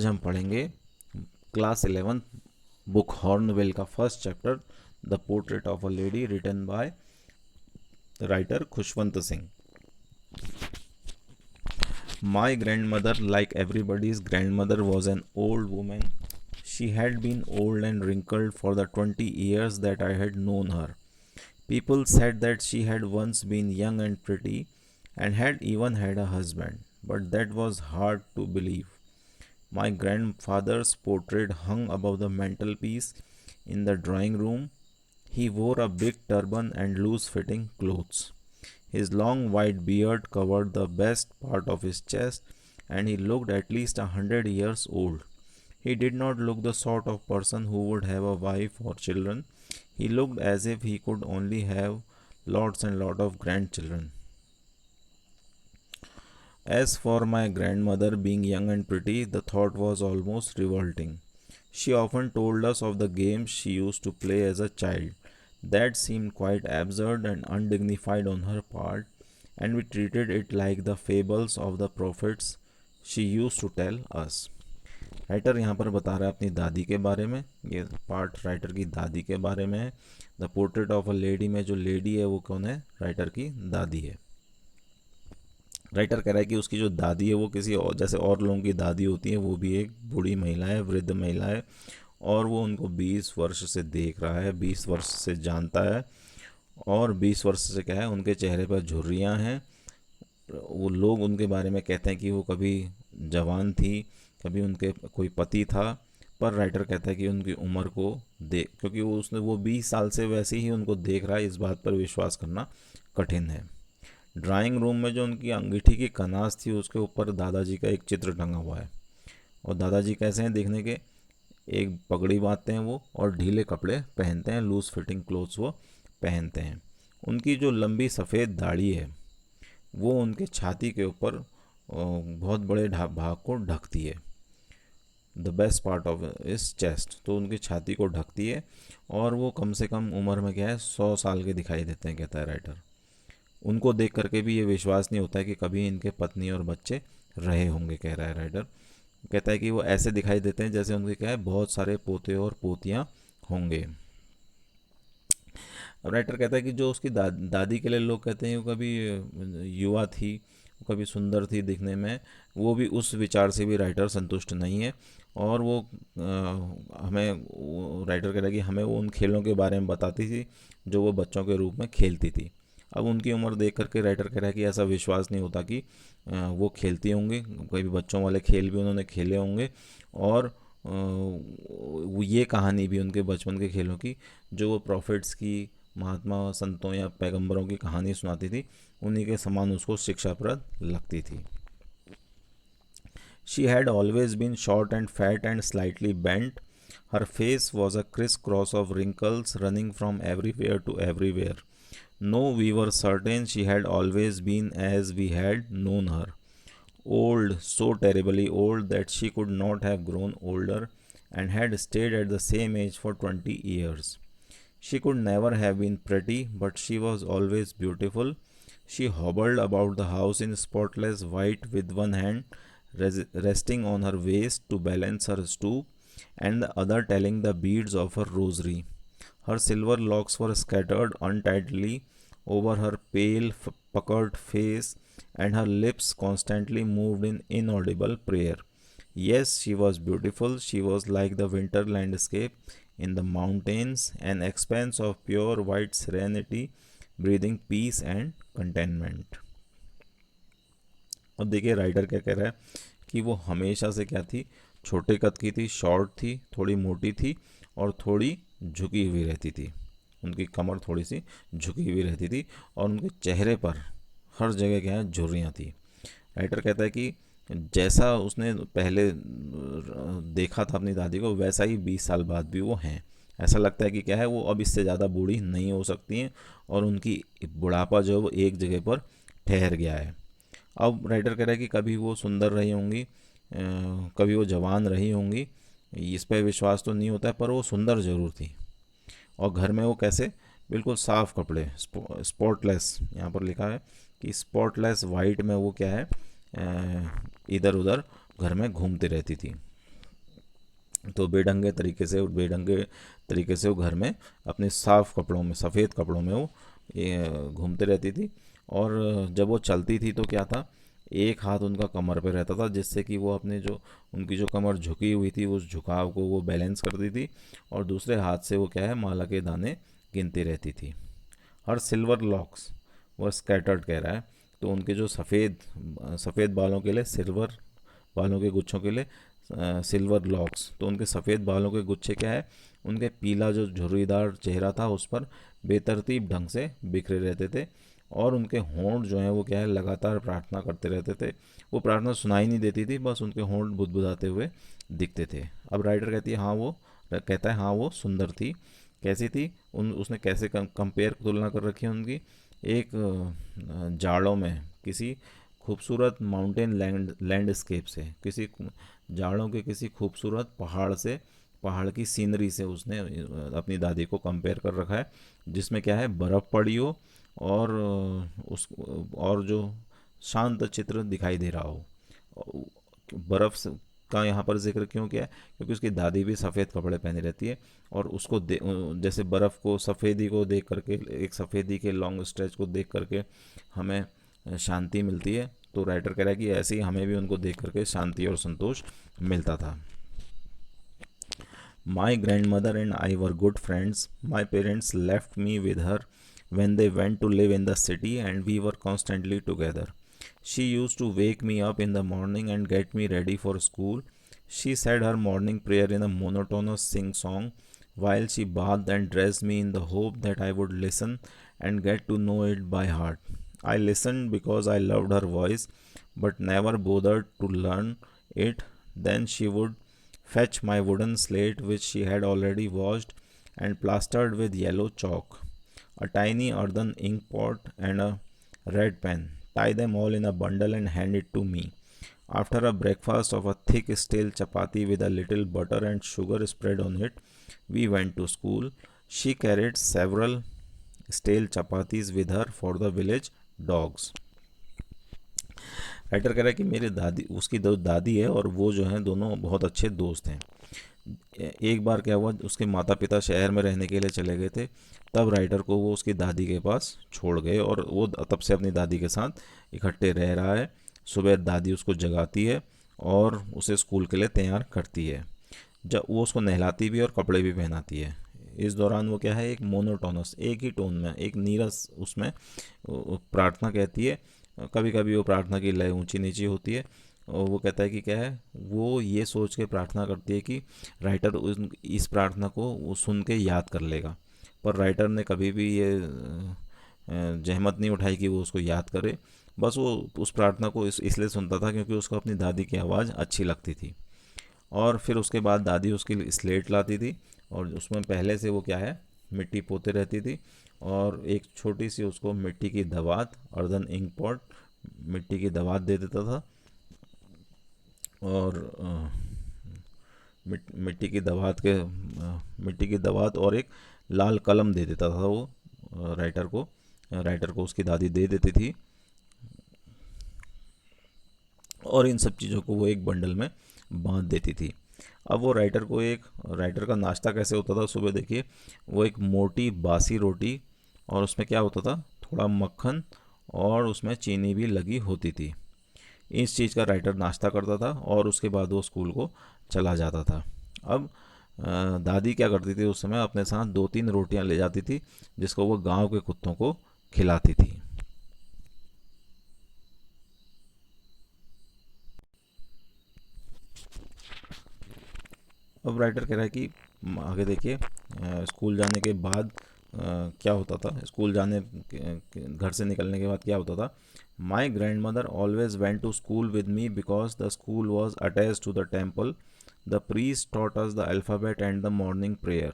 आज हम पढ़ेंगे क्लास 11 बुक हॉर्नवेल का first chapter the portrait of a lady written by writer Khushwant Singh. My grandmother like everybody's grandmother was an old women. She had been old and wrinkled for the 20 years that I had known her. People said that she had once been young and pretty and had even had a husband, but that was hard to believe. My grandfather's portrait hung above the mantelpiece in the drawing room. He wore a big turban and loose fitting clothes. His long white beard covered the best part of his chest, and he looked at least 100 years old. He did not look the sort of person who would have a wife or children. He looked as if he could only have lots and lots of grandchildren. As for my grandmother being young and pretty, the thought was almost revolting. She often told us of the games she used to play as a child. That seemed quite absurd and undignified on her part, and we treated it like the fables of the prophets she used to tell us. Writer यहाँ पर बता रहा है अपनी दादी के बारे में. ये पार्ट राइटर की दादी के बारे में है. The portrait of a lady में जो लेडी है वो कौन है? राइटर की दादी है. राइटर कह रहा है कि उसकी जो दादी है वो किसी और जैसे और लोगों की दादी होती है, वो भी एक बूढ़ी महिला है, वृद्ध महिला है, और वो उनको 20 वर्ष से देख रहा है, 20 वर्ष से जानता है, और 20 वर्ष से क्या है, उनके चेहरे पर झुर्रियाँ हैं. वो लोग उनके बारे में कहते हैं कि वो कभी जवान थी, कभी उनके कोई पति था, पर राइटर कहता है कि उनकी उम्र को देख, क्योंकि वो 20 साल से वैसे ही उनको देख रहा है, इस बात पर विश्वास करना कठिन है. ड्राइंग रूम में जो उनकी अंगीठी की कनास थी उसके ऊपर दादाजी का एक चित्र टंगा हुआ है. और दादाजी कैसे हैं देखने के? एक पगड़ी बांधते हैं वो, और ढीले कपड़े पहनते हैं, लूज फिटिंग क्लोथ्स वो पहनते हैं. उनकी जो लंबी सफ़ेद दाढ़ी है वो उनके छाती के ऊपर बहुत बड़े भाग को ढकती है. द बेस्ट पार्ट ऑफ इस चेस्ट, तो उनकी छाती को ढकती है, और वो कम से कम उम्र में क्या है, 100 साल के दिखाई देते हैं, कहता है राइटर. उनको देख करके भी ये विश्वास नहीं होता है कि कभी इनके पत्नी और बच्चे रहे होंगे, कह रहा है राइटर. कहता है कि वो ऐसे दिखाई देते हैं जैसे उनके क्या है, बहुत सारे पोते और पोतियाँ होंगे. अब राइटर कहता है कि जो उसकी दादी के लिए लोग कहते हैं वो कभी युवा थी, वो कभी सुंदर थी दिखने में, वो भी उस विचार से भी राइटर संतुष्ट नहीं है. और वो हमें राइटर कह रहा है कि हमें वो उन खेलों के बारे में बताती थी जो वो बच्चों के रूप में खेलती थी. अब उनकी उम्र देख करके राइटर कह रहा है कि ऐसा विश्वास नहीं होता कि वो खेलती होंगी, कोई भी बच्चों वाले खेल भी उन्होंने खेले होंगे. और वो ये कहानी भी उनके बचपन के खेलों की, जो वो प्रॉफिट्स की, महात्मा संतों या पैगंबरों की कहानी सुनाती थी, उन्हीं के समान उसको शिक्षाप्रद लगती थी. She had always been short and fat and slightly bent. Her face was a criss-cross of wrinkles running from everywhere to everywhere. No, we were certain she had always been as we had known her. Old, so terribly old that she could not have grown older, and had stayed at the same age for 20 years. She could never have been pretty, but she was always beautiful. She hobbled about the house in spotless white with one hand resting on her waist to balance her stoop, and the other telling the beads of her rosary. Her silver locks were scattered untidily over her pale, puckered face, and her lips constantly moved in inaudible prayer. Yes, she was beautiful. She was like the winter landscape in the mountains, an expanse of pure white serenity, breathing peace and contentment. अब देखिए writer क्या कह रहा है कि वो हमेशा से क्या थी, छोटे कद की थी, शॉर्ट थी, थोड़ी मोटी थी, और थोड़ी झुकी हुई रहती थी. उनकी कमर थोड़ी सी झुकी हुई रहती थी, और उनके चेहरे पर हर जगह क्या है, झुर्रियाँ थी. राइटर कहता है कि जैसा उसने पहले देखा था अपनी दादी को, वैसा ही 20 साल बाद भी वो हैं. ऐसा लगता है कि क्या है, वो अब इससे ज़्यादा बूढ़ी नहीं हो सकती हैं, और उनकी बुढ़ापा जो है वो एक जगह पर ठहर गया है. अब राइटर कह रहा है कि कभी वो सुंदर रही होंगी, कभी वो जवान रही होंगी, इस पर विश्वास तो नहीं होता है, पर वो सुंदर ज़रूर थी. और घर में वो कैसे, बिल्कुल साफ़ कपड़े, स्पॉटलेस, यहाँ पर लिखा है कि स्पॉटलेस वाइट में वो क्या है, इधर उधर घर में घूमती रहती थी. तो बेढंगे तरीके से वो घर में अपने साफ कपड़ों में, सफ़ेद कपड़ों में वो घूमते रहती थी। और जब वो चलती थी तो क्या था, एक हाथ उनका कमर पे रहता था, जिससे कि वो अपने जो उनकी जो कमर झुकी हुई थी उस झुकाव को वो बैलेंस करती थी, और दूसरे हाथ से वो क्या है, माला के दाने गिनती रहती थी। हर सिल्वर लॉक्स वो स्कैटर्ड कह रहा है, तो उनके जो सफ़ेद बालों के लिए सिल्वर, बालों के गुच्छों के लिए सिल्वर लॉक्स, तो उनके सफ़ेद बालों के गुच्छे क्या है, उनके पीला जो झुर्रीदार चेहरा था उस पर बेतरतीब ढंग से बिखरे रहते थे। और उनके होंठ जो हैं वो क्या है, लगातार प्रार्थना करते रहते थे। वो प्रार्थना सुनाई नहीं देती थी, बस उनके होंठ बुदबुदाते हुए दिखते थे। अब राइटर कहता है हाँ वो सुंदर थी। कैसी थी, उन उसने कैसे कंपेयर, तुलना कर रखी है उनकी, एक जाड़ों में किसी खूबसूरत माउंटेन लैंडस्केप से, किसी जाड़ों के किसी खूबसूरत पहाड़ से, पहाड़ की सीनरी से उसने अपनी दादी को कंपेयर कर रखा है, जिसमें क्या है, बर्फ़ पड़ी हो और उस और जो शांत चित्र दिखाई दे रहा हो। का यहाँ पर जिक्र क्यों किया है, क्योंकि उसकी दादी भी सफ़ेद कपड़े पहने रहती है, और जैसे बर्फ़ को, सफ़ेदी को देख करके, एक सफ़ेदी के लॉन्ग स्ट्रेच को देख करके हमें शांति मिलती है, तो राइटर कह रहा है कि ऐसे ही हमें भी उनको देख करके शांति और संतोष मिलता था। My grand mother and I were good friends. My parents left me with her when they went to live in the city, and we were constantly together. She used to wake me up in the morning and get me ready for school. She said her morning prayer in a monotonous sing song while she bathed and dressed me, in the hope that I would listen and get to know it by heart. I listened because I loved her voice, but never bothered to learn it. Then she would fetch my wooden slate, which she had already washed and plastered with yellow chalk, a tiny earthen ink pot, and a red pen, tie them all in a bundle and hand it to me. After a breakfast of a thick stale chapati with a little butter and sugar spread on it, we went to school. She carried several stale chapatis with her for the village dogs. Writer कह रहा है कि मेरे दादी, उसकी दो दादी है और वो जो हैं दोनों बहुत अच्छे दोस्त हैं। एक बार क्या हुआ, उसके माता पिता शहर में रहने के लिए चले गए थे, तब राइटर को वो उसकी दादी के पास छोड़ गए, और वो तब से अपनी दादी के साथ इकट्ठे रह रहा है। सुबह दादी उसको जगाती है और उसे स्कूल के लिए तैयार करती है, जब वो उसको नहलाती भी और कपड़े भी पहनाती है। इस दौरान वो क्या है, एक मोनोटोनस, एक ही टोन में, एक नीरस उसमें प्रार्थना कहती है। कभी कभी वो प्रार्थना की लय ऊंची नीची होती है, और वो कहता है कि क्या है, वो ये सोच के प्रार्थना करती है कि राइटर इस प्रार्थना को वो सुन के याद कर लेगा। पर राइटर ने कभी भी ये जहमत नहीं उठाई कि वो उसको याद करे। बस वो उस प्रार्थना को इसलिए सुनता था क्योंकि उसको अपनी दादी की आवाज़ अच्छी लगती थी। और फिर उसके बाद दादी उसके लिए स्लेट लाती थी, और उसमें पहले से वो क्या है, मिट्टी पोते रहती थी, और एक छोटी सी उसको मिट्टी की दवात, अर्दन इंक पॉट, मिट्टी की दवात दे देता था। और मिट्टी की मिट्टी की दवात और एक लाल कलम दे देता था वो राइटर को उसकी दादी दे देती थी, और इन सब चीज़ों को वो एक बंडल में बांध देती थी। अब वो राइटर का नाश्ता कैसे होता था, सुबह देखिए, वो एक मोटी बासी रोटी, और उसमें क्या होता था, थोड़ा मक्खन, और उसमें चीनी भी लगी होती थी। इस चीज़ का राइटर नाश्ता करता था, और उसके बाद वो स्कूल को चला जाता था। अब दादी क्या करती थी, उस समय अपने साथ 2-3 रोटियां ले जाती थी, जिसको वो गांव के कुत्तों को खिलाती थी। अब राइटर कह रहा है कि आगे देखिए, स्कूल जाने के बाद क्या होता था, घर से निकलने के बाद क्या होता था। My grandmother always went to school with me because the school was attach to the temple. The priest taught us the alphabet and the morning prayer,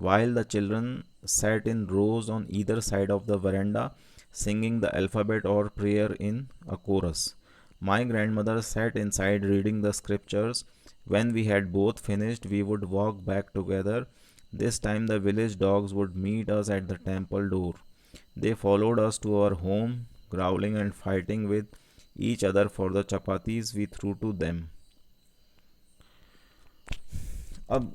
while the children sat in rows on either side of the veranda, singing the alphabet or prayer in a chorus. My grandmother sat inside reading the scriptures. When we had both finished, we would walk back together. This time, the village dogs would meet us at the temple door. They followed us to our home, growling and fighting with each other for the chapatis we threw to them. अब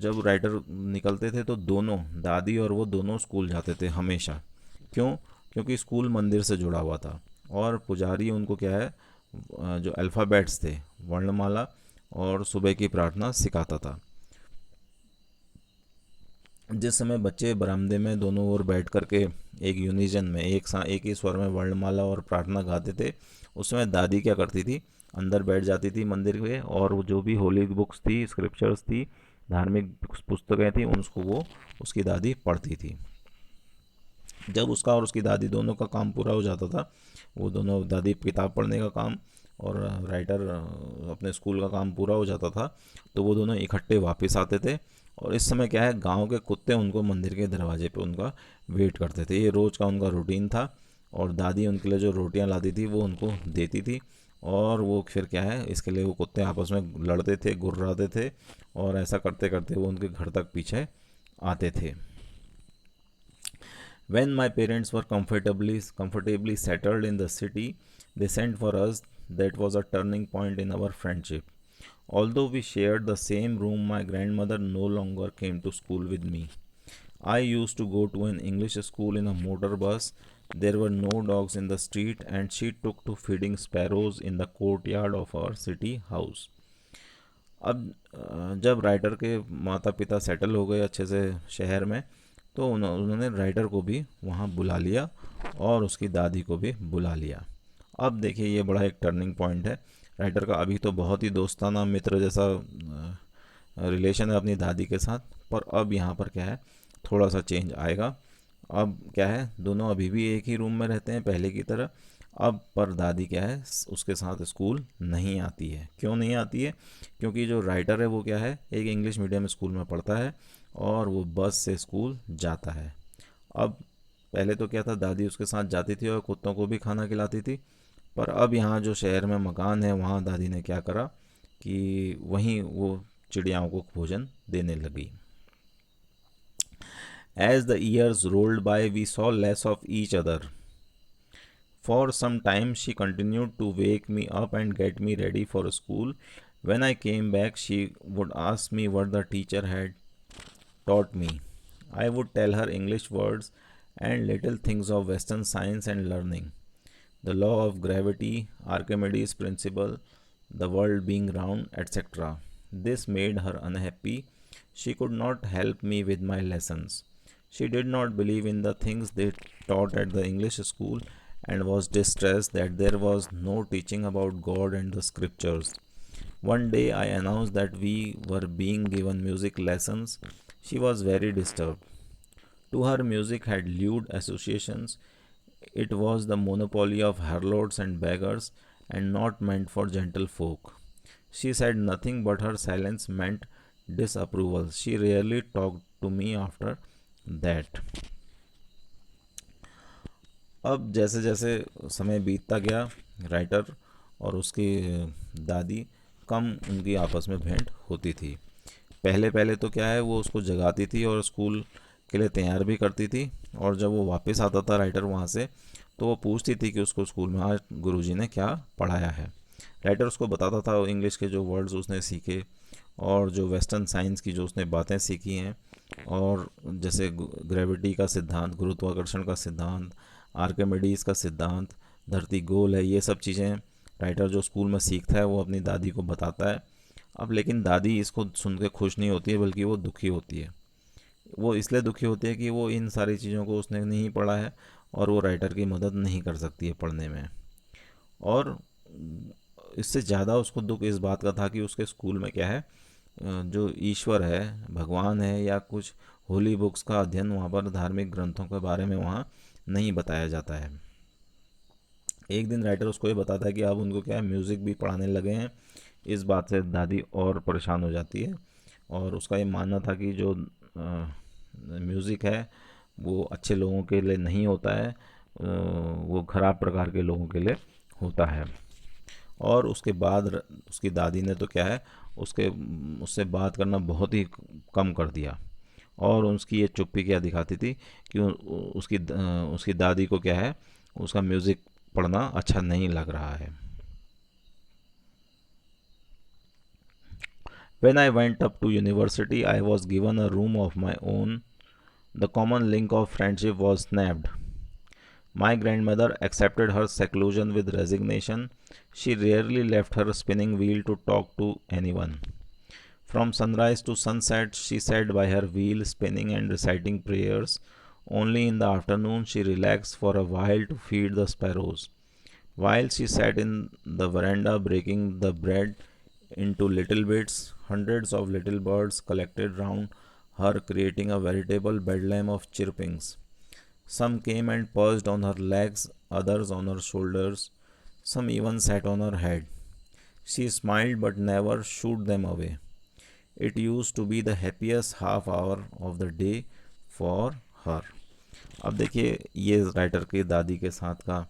जब writer निकलते थे तो दोनों, दादी और वो दोनों स्कूल जाते थे हमेशा। क्यों? क्योंकि स्कूल मंदिर से जुड़ा हुआ था और पुजारी उनको क्या है, जो अल्फ़ाबेट्स थे, वर्णमाला और सुबह की प्रार्थना सिखाता था। जिस समय बच्चे बरामदे में दोनों ओर बैठ कर के एक यूनिजन में, एक ही स्वर में वर्णमाला और प्रार्थना गाते थे, उस समय दादी क्या करती थी, अंदर बैठ जाती थी मंदिर के, और वो जो भी होली बुक्स थी, स्क्रिप्चर्स थी, धार्मिक पुस्तकें थी, उसको वो उसकी दादी पढ़ती थी। जब उसका और उसकी दादी दोनों का काम पूरा हो जाता था, वो दोनों, दादी किताब पढ़ने का काम और राइटर अपने स्कूल का काम पूरा हो जाता था, तो वो दोनों इकट्ठे वापस आते थे। और इस समय क्या है, गांव के कुत्ते उनको मंदिर के दरवाजे पे उनका वेट करते थे। ये रोज़ का उनका रूटीन था। और दादी उनके लिए जो रोटियां लाती थी वो उनको देती थी। और वो फिर क्या है, इसके लिए वो कुत्ते आपस में लड़ते थे, गुर्राते थे, और ऐसा करते करते वो उनके घर तक पीछे आते थे। When my parents were comfortably settled in the city, they sent for us. That was a turning point in our friendship. Although we shared the same room, my grandmother no longer came to school with me. I used to go to an English school in a motor bus. There were no dogs in the street, and she took to feeding sparrows in the courtyard of our city house. अब जब writer के माता पिता settle हो गए अच्छे से शहर में, तो उन्होंने राइटर को भी वहाँ बुला लिया और उसकी दादी को भी बुला लिया। अब देखिए, ये बड़ा एक टर्निंग पॉइंट है राइटर का। अभी तो बहुत ही दोस्ताना मित्र जैसा रिलेशन है अपनी दादी के साथ, पर अब यहाँ पर क्या है, थोड़ा सा चेंज आएगा। अब क्या है, दोनों अभी भी एक ही रूम में रहते हैं पहले की तरह। अब पर दादी क्या है, उसके साथ स्कूल नहीं आती है। क्यों नहीं आती है? क्योंकि जो राइटर है वो क्या है, एक इंग्लिश मीडियम स्कूल में पढ़ता है और वो बस से स्कूल जाता है। अब पहले तो क्या था, दादी उसके साथ जाती थी और कुत्तों को भी खाना खिलाती थी। पर अब यहाँ जो शहर में मकान है, वहाँ दादी ने क्या करा कि वहीं वो चिड़ियाओं को भोजन देने लगी। As the years rolled by, we saw less of each other. For some time, she continued to wake me up and get me ready for school. When I came back, she would ask me what the teacher had taught me. I would tell her English words and little things of Western science and learning. The law of gravity, Archimedes' principle, the world being round, etc. This made her unhappy. She could not help me with my lessons. She did not believe in the things they taught at the English school and was distressed that there was no teaching about God and the scriptures. One day I announced that we were being given music lessons. She was very disturbed. To her, music had lewd associations. It was the monopoly of harlots and beggars and not meant for gentle folk. She said nothing, but her silence meant disapproval. She rarely talked to me after that. अब जैसे जैसे समय बीतता गया, writer और उसकी दादी कम उनकी आपस में भेंट होती थी। पहले पहले तो क्या है, वो उसको जगाती थी और स्कूल के लिए तैयार भी करती थी। और जब वो वापस आता था राइटर वहाँ से, तो वो पूछती थी कि उसको स्कूल में आज गुरुजी ने क्या पढ़ाया है। राइटर उसको बताता था इंग्लिश के जो वर्ड्स उसने सीखे और जो वेस्टर्न साइंस की जो उसने बातें सीखी हैं, और जैसे ग्रेविटी का सिद्धांत, गुरुत्वाकर्षण का सिद्धांत, आर्किमिडीज का सिद्धांत, धरती गोल है, ये सब चीज़ें राइटर जो स्कूल में सीखता है वो अपनी दादी को बताता है। अब लेकिन दादी इसको सुन के खुश नहीं होती है, बल्कि वो दुखी होती है। वो इसलिए दुखी होती है कि वो इन सारी चीज़ों को उसने नहीं पढ़ा है और वो राइटर की मदद नहीं कर सकती है पढ़ने में। और इससे ज़्यादा उसको दुख इस बात का था कि उसके स्कूल में क्या है, जो ईश्वर है, भगवान है, या कुछ होली बुक्स का अध्ययन, वहाँ पर धार्मिक ग्रंथों के बारे में वहाँ नहीं बताया जाता है। एक दिन राइटर उसको ये बताता है कि अब उनको क्या है, म्यूज़िक भी पढ़ाने लगे हैं। इस बात से दादी और परेशान हो जाती है और उसका ये मानना था कि जो म्यूज़िक है वो अच्छे लोगों के लिए नहीं होता है, वो खराब प्रकार के लोगों के लिए होता है। और उसके बाद उसकी दादी ने तो क्या है, उसके उससे बात करना बहुत ही कम कर दिया। और उसकी ये चुप्पी क्या दिखाती थी कि उसकी दादी को क्या है, उसका म्यूज़िक पढ़ना अच्छा नहीं लग रहा है। When I went up to university, I was given a room of my own. The common link of friendship was snapped. My grandmother accepted her seclusion with resignation. She rarely left her spinning wheel to talk to anyone. From sunrise to sunset, she sat by her wheel, spinning and reciting prayers. Only in the afternoon, she relaxed for a while to feed the sparrows. While she sat in the veranda breaking the bread into little bits, hundreds of little birds collected round her, creating a veritable bedlam of chirpings. Some came and perched on her legs, others on her shoulders, some even sat on her head. She smiled but never shooed them away. It used to be the happiest half hour of the day for her. अब देखिए ये writer की दादी के साथ का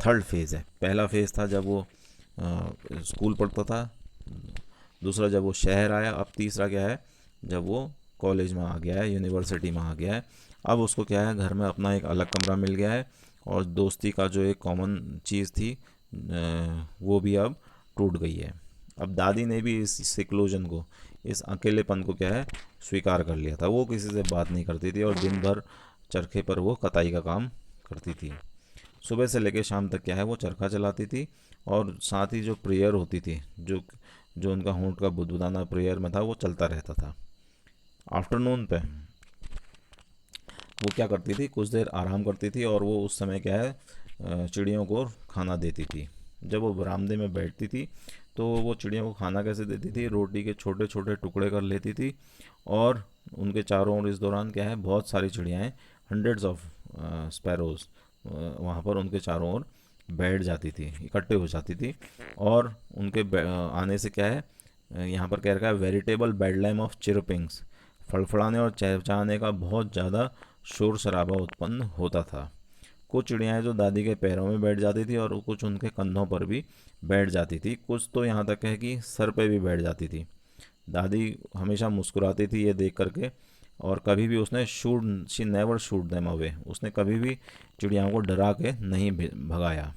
third phase है. पहला फेज़ था जब वो स्कूल पढ़ता था, दूसरा जब वो शहर आया, अब तीसरा क्या है जब वो कॉलेज में आ गया है, यूनिवर्सिटी में आ गया है. अब उसको क्या है, घर में अपना एक अलग कमरा मिल गया है और दोस्ती का जो एक कॉमन चीज़ थी वो भी अब टूट गई है. अब दादी ने भी इस सिक्लोजन को, इस अकेलेपन को क्या है स्वीकार कर लिया था. वो किसी से बात नहीं करती थी और दिन भर चरखे पर वो कताई का काम करती थी. सुबह से लेकर शाम तक क्या है वो चरखा चलाती थी और साथ ही जो प्रेयर होती थी, जो जो उनका होंठ का बुदबुदाना प्रेयर में था वो चलता रहता था. आफ्टरनून पे वो क्या करती थी, कुछ देर आराम करती थी और वो उस समय क्या है चिड़ियों को खाना देती थी. जब वो बरामदे में बैठती थी तो वो चिड़ियों को खाना कैसे देती थी, रोटी के छोटे छोटे टुकड़े कर लेती थी और उनके चारों ओर इस दौरान क्या है बहुत सारी चिड़ियाएँ, हंड्रेड्स ऑफ स्पैरोज वहाँ पर उनके चारों ओर बैठ जाती थी, इकट्ठे हो जाती थी. और उनके आने से क्या है यहाँ पर कह रखा है वेरिटेबल बेडलाइम ऑफ चिरपिंग्स, फड़फड़ाने और चहचहाने का बहुत ज़्यादा शोर शराबा उत्पन्न होता था. कुछ चिड़ियाएँ जो दादी के पैरों में बैठ जाती थी और कुछ उनके कंधों पर भी बैठ जाती थी, कुछ तो यहाँ तक है कि सर पे भी बैठ जाती थी. दादी हमेशा मुस्कुराती थी ये देख करके और कभी भी उसने shoot she never shoot them away, उसने कभी भी चिड़ियाओं को डरा के नहीं भगाया.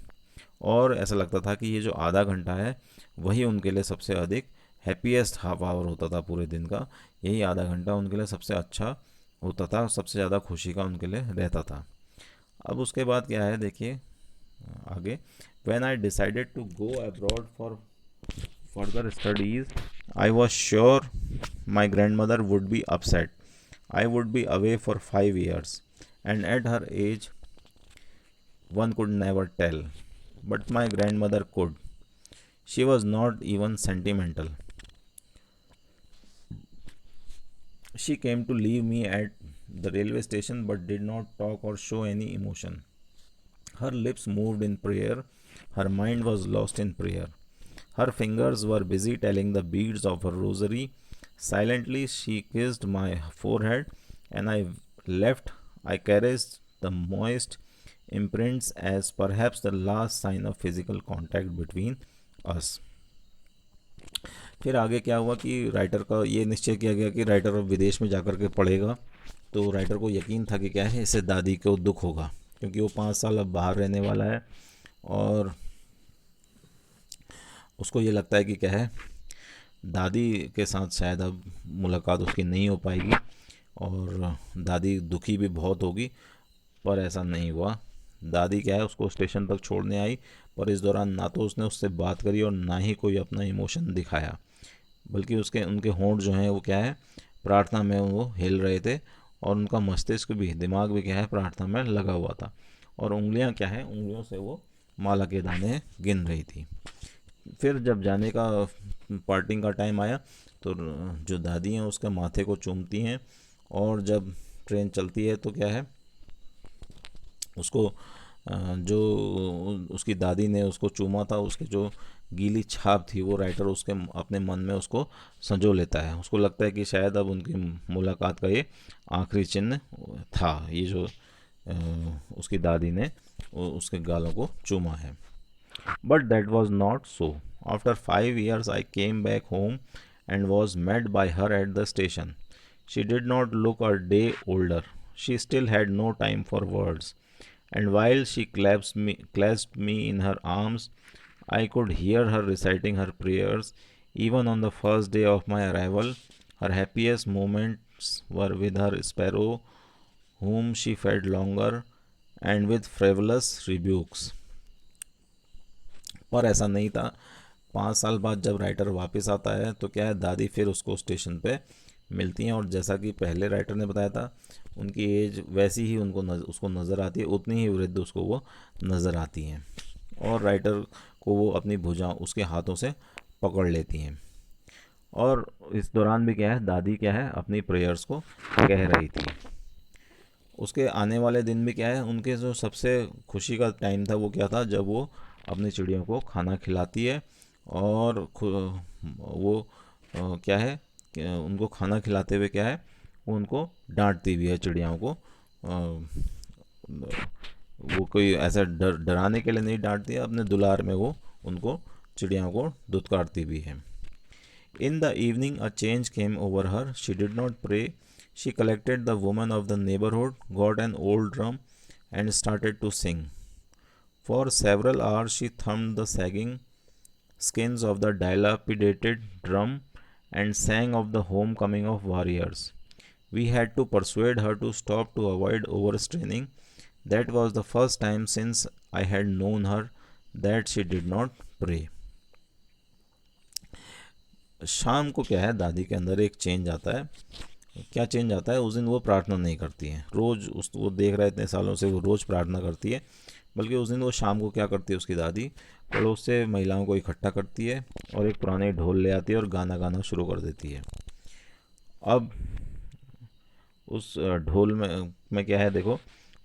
और ऐसा लगता था कि ये जो आधा घंटा है वही उनके लिए सबसे अधिक हैप्पीएस्ट हाफ आवर होता था पूरे दिन का. यही आधा घंटा उनके लिए सबसे अच्छा होता था, सबसे ज़्यादा खुशी का उनके लिए रहता था. अब उसके बाद क्या है देखिए आगे. When I decided to go abroad for further studies, I was sure my grandmother would be upset. I would be away for 5 years, and at her age, one could never tell. But my grandmother could. She was not even sentimental. She came to leave me at the railway station but did not talk or show any emotion. Her lips moved in prayer, her mind was lost in prayer. Her fingers were busy telling the beads of her rosary. Silently she kissed my forehead, and I left. I caressed the moist imprints as perhaps the last sign of physical contact between us. फिर आगे क्या हुआ कि writer का ये निश्चय किया गया कि राइटर अब विदेश में जाकर के पढ़ेगा. तो राइटर को यकीन था कि क्या है इससे दादी को दुख होगा क्योंकि वो 5 साल अब बाहर रहने वाला है और उसको ये लगता है कि क्या है दादी के साथ शायद अब मुलाकात उसकी नहीं हो पाएगी और दादी दुखी भी बहुत होगी. पर ऐसा नहीं हुआ. दादी क्या है उसको स्टेशन तक छोड़ने आई, पर इस दौरान ना तो उसने उससे बात करी और ना ही कोई अपना इमोशन दिखाया, बल्कि उसके उनके होंठ जो हैं वो क्या है प्रार्थना में वो हिल रहे थे और उनका मस्तिष्क भी, दिमाग भी क्या है प्रार्थना में लगा हुआ था और उंगलियां क्या है, उंगलियों से वो माला के दाने गिन रही थी. फिर जब जाने का पार्टिंग का टाइम आया तो जो दादी हैं उसके माथे को चूमती हैं और जब ट्रेन चलती है तो क्या है उसको जो उसकी दादी ने उसको चूमा था उसकी जो गीली छाप थी वो राइटर उसके अपने मन में उसको संजो लेता है. उसको लगता है कि शायद अब उनकी मुलाकात का ये आखिरी चिन्ह था, ये जो उसकी दादी ने उसके गालों को चूमा है. But that was not so. After 5 years, I came back home and was met by her at the station. She did not look a day older. She still had no time for words. And while she clasped me in her arms, I could hear her reciting her prayers Even on the first day of my arrival, her happiest moments were with her sparrow, whom she fed longer, and with frivolous rebukes. पर ऐसा नहीं था। 5 साल बाद जब writer वापस आता है तो क्या है, दादी फिर उसको स्टेशन पे मिलती हैं, और जैसा कि पहले राइटर ने बताया था, उनकी एज वैसी ही उसको नज़र आती है, उतनी ही वृद्ध उसको वो नज़र आती हैं, और राइटर को वो अपनी भुजा उसके हाथों से पकड़ लेती हैं। और इस दौरान भी क्या है, दादी क्या है, अपनी प्रेयर्स को कह रही थी। उसके आने वाले दिन भी क्या है, उनके जो सबसे खुशी का टाइम था वो क्या था, जब वो अपनी चिड़ियों को खाना खिलाती है, और वो क्या है कि उनको खाना खिलाते हुए क्या है, वो उनको डांटती भी है चिड़ियाओं को। वो कोई ऐसा डराने के लिए नहीं डांटती है, अपने दुलार में वो उनको चिड़ियाओं को दुत्कारती भी है। In the evening, a change came over her. She did not pray. She collected the women of the neighborhood, got an old drum, and started to sing. For several hours, she thumbed the sagging skins of the dilapidated drum and sang of the homecoming of warriors. We had to persuade her to stop to avoid overstraining. That was the first time since I had known her that she did not pray. शाम को क्या है, दादी के अंदर एक change आता है। क्या चेंज आता है, उस दिन वो प्रार्थना नहीं करती है। रोज़ उस वो देख रहा है इतने सालों से, वो रोज़ प्रार्थना करती है, बल्कि उस दिन वो शाम को क्या करती है, उसकी दादी पड़ोस से महिलाओं को इकट्ठा करती है और एक पुराने ढोल ले आती है और गाना गाना शुरू कर देती है। अब उस ढोल में क्या है, देखो,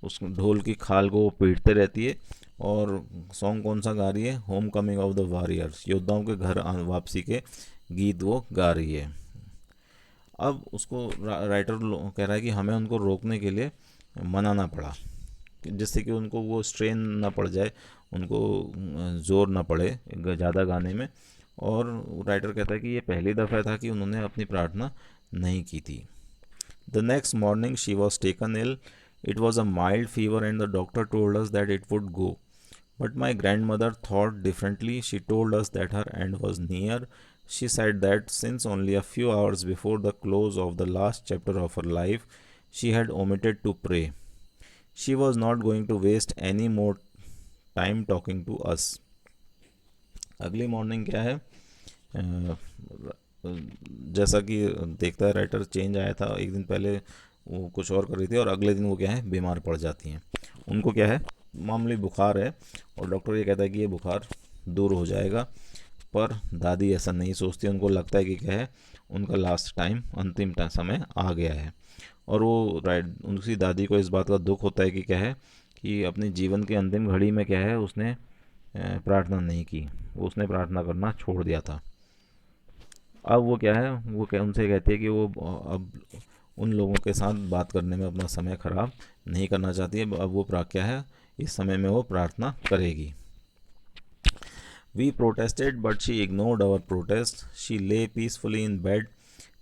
उस ढोल की खाल को वो पीटते रहती है, और सॉन्ग कौन सा गा रही है, home coming of the warriors, योद्धाओं के घर वापसी के गीत वो गा रही है। अब उसको राइटर कह रहा है कि हमें उनको रोकने के लिए मनाना पड़ा, जिससे कि उनको वो स्ट्रेन ना पड़ जाए, उनको ज़ोर ना पड़े ज़्यादा गाने में। और राइटर कहता है कि ये पहली दफ़ा था कि उन्होंने अपनी प्रार्थना नहीं की थी। The next morning she was taken ill. It was a mild fever and the doctor told us that it would go. But my grandmother thought differently. She told us that her end was near. She said that since only a few hours before the close of the last chapter of her life, she had omitted to pray. She was not going to waste any more time talking to us. अगली morning क्या है, जैसा कि देखता है writer, change आया था। एक दिन पहले वो कुछ और कर रही थी, और अगले दिन वो क्या है, बीमार पड़ जाती हैं। उनको क्या है, मामूली बुखार है, और डॉक्टर ये कहता है कि ये बुखार दूर हो जाएगा। पर दादी ऐसा नहीं सोचती, उनको लगता है कि क्या है, उनका लास्ट टाइम, अंतिम समय आ गया है। और वो उनकी दादी को इस बात का दुख होता है कि क्या है, कि अपने जीवन के अंतिम घड़ी में क्या है, उसने प्रार्थना नहीं की, उसने प्रार्थना करना छोड़ दिया था। अब वो क्या है, वो क्या उनसे कहती है कि वो अब उन लोगों के साथ बात करने में अपना समय ख़राब नहीं करना चाहती है। अब वो क्या है, इस समय में वो प्रार्थना करेगी। We protested but she ignored our protest. She lay peacefully in bed,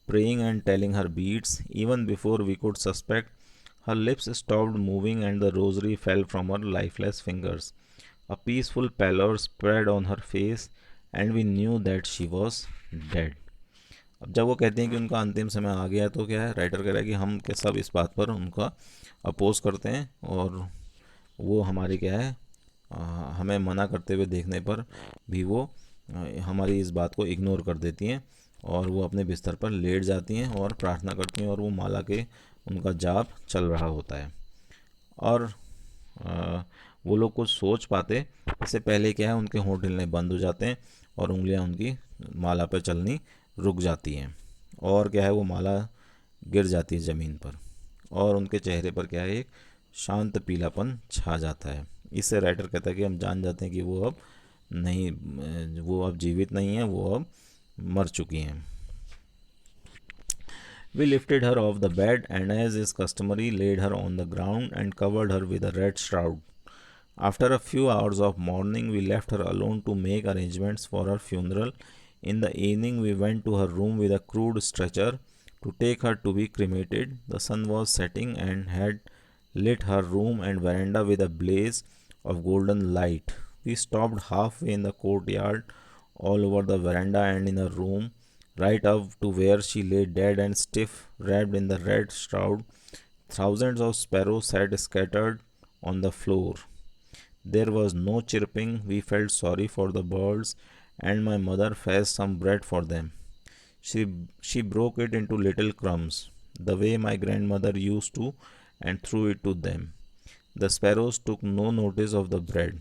praying and telling her beads. Even before we could suspect, her lips stopped moving and the rosary fell from her lifeless fingers. A peaceful pallor spread on her face and we knew that she was dead. अब जब वो कहती हैं कि उनका अंतिम समय आ गया, तो क्या है, राइटर कह रहा है कि हम के सब इस बात पर उनका अपोज करते हैं, और वो हमारी क्या है, हमें मना करते हुए देखने पर भी वो हमारी इस बात को इग्नोर कर देती हैं, और वो अपने बिस्तर पर लेट जाती हैं और प्रार्थना करती हैं, और वो माला के उनका जाप चल रहा होता है। और वो लोग कुछ सोच पाते इससे पहले क्या है, उनके होंठ हिलने बंद हो जाते हैं और उंगलियां उनकी माला पर चलनी रुक जाती हैं, और क्या है, वो माला गिर जाती है ज़मीन पर, और उनके चेहरे पर क्या है, एक शांत पीलापन छा जाता है। इससे राइटर कहता है कि हम जान जाते हैं कि वो अब नहीं, वो अब जीवित नहीं है, वो अब मर चुकी हैं। We lifted her off the bed and, as is customary, laid her on the ground and covered her with a red shroud. After a few hours of mourning, we left her alone to make arrangements for her funeral. In the evening, we went to her room with a crude stretcher to take her to be cremated. The sun was setting and had lit her room and veranda with a blaze of golden light. We stopped halfway in the courtyard all over the veranda and in her room, right up to where she lay dead and stiff, wrapped in the red shroud. Thousands of sparrows sat scattered on the floor. There was no chirping. We felt sorry for the birds, and my mother fetched some bread for them. She, she broke it into little crumbs, the way my grandmother used to, and threw it to them. The sparrows took no notice of the bread.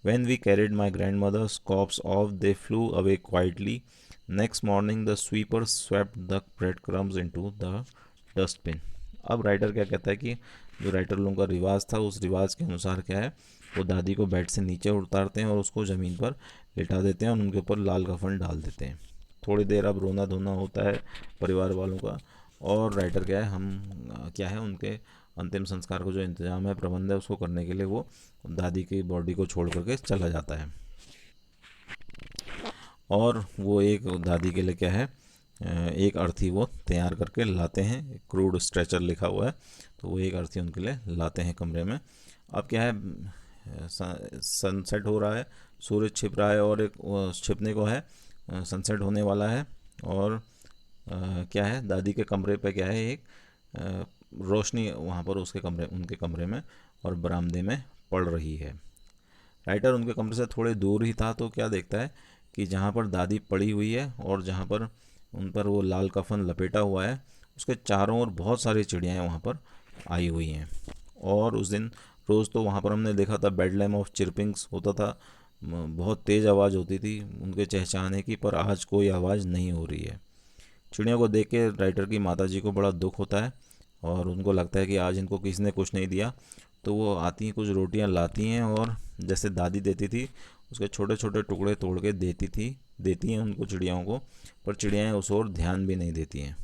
When we carried my grandmother's corpse off, they flew away quietly. Next morning, the sweepers swept the breadcrumbs into the dustbin. अब writer क्या कहता है कि जो writer लोगों का रिवाज था, उस रिवाज के अनुसार क्या है, वो दादी को बेड से नीचे उतारते हैं और उसको ज़मीन पर लिटा देते हैं और उनके ऊपर लाल कफन डाल देते हैं. थोड़ी देर अब रोना धोना होता है परिवार वालों का, और राइटर क्या है, क्या है, उनके अंतिम संस्कार को जो इंतज़ाम है, प्रबंध है, उसको करने के लिए वो दादी की बॉडी को छोड़ करके चला जाता है. और वो एक दादी के लिए क्या है, एक अर्थी वो तैयार करके लाते हैं. क्रूड स्ट्रेचर लिखा हुआ है, तो वो एक अर्थी उनके लिए लाते हैं कमरे में. अब क्या है, सनसेट हो रहा है, सूरज छिप रहा है और एक छिपने को है, सनसेट होने वाला है. और क्या है, दादी के कमरे पे क्या है, एक रोशनी वहाँ पर उसके कमरे, उनके कमरे में और बरामदे में पड़ रही है. राइटर उनके कमरे से थोड़े दूर ही था, तो क्या देखता है कि जहाँ पर दादी पड़ी हुई है और जहाँ पर उन पर वो लाल कफन लपेटा हुआ है, उसके चारों ओर बहुत सारी चिड़ियाँ वहाँ पर आई हुई हैं. और उस दिन रोज़ तो वहाँ पर हमने देखा था बेड लैम ऑफ चिरपिंग्स होता था, बहुत तेज़ आवाज़ होती थी उनके चहचहाने की, पर आज कोई आवाज़ नहीं हो रही है. चिड़ियों को देख के राइटर की माताजी को बड़ा दुख होता है और उनको लगता है कि आज इनको किसी ने कुछ नहीं दिया. तो वो आती हैं, कुछ रोटियां लाती हैं और जैसे दादी देती थी उसके छोटे छोटे टुकड़े तोड़ के देती हैं उनको, चिड़ियाओं को. पर चिड़ियाएँ उस ओर ध्यान भी नहीं देती हैं.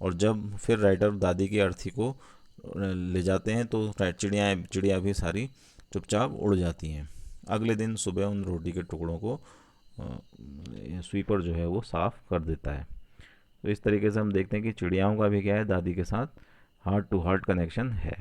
और जब फिर राइटर दादी की अर्थी को ले जाते हैं तो चिड़िया भी सारी चुपचाप उड़ जाती हैं. अगले दिन सुबह उन रोटी के टुकड़ों को स्वीपर जो है वो साफ़ कर देता है. तो इस तरीके से हम देखते हैं कि चिड़ियाओं का भी क्या है, दादी के साथ हार्ट टू हार्ट कनेक्शन है.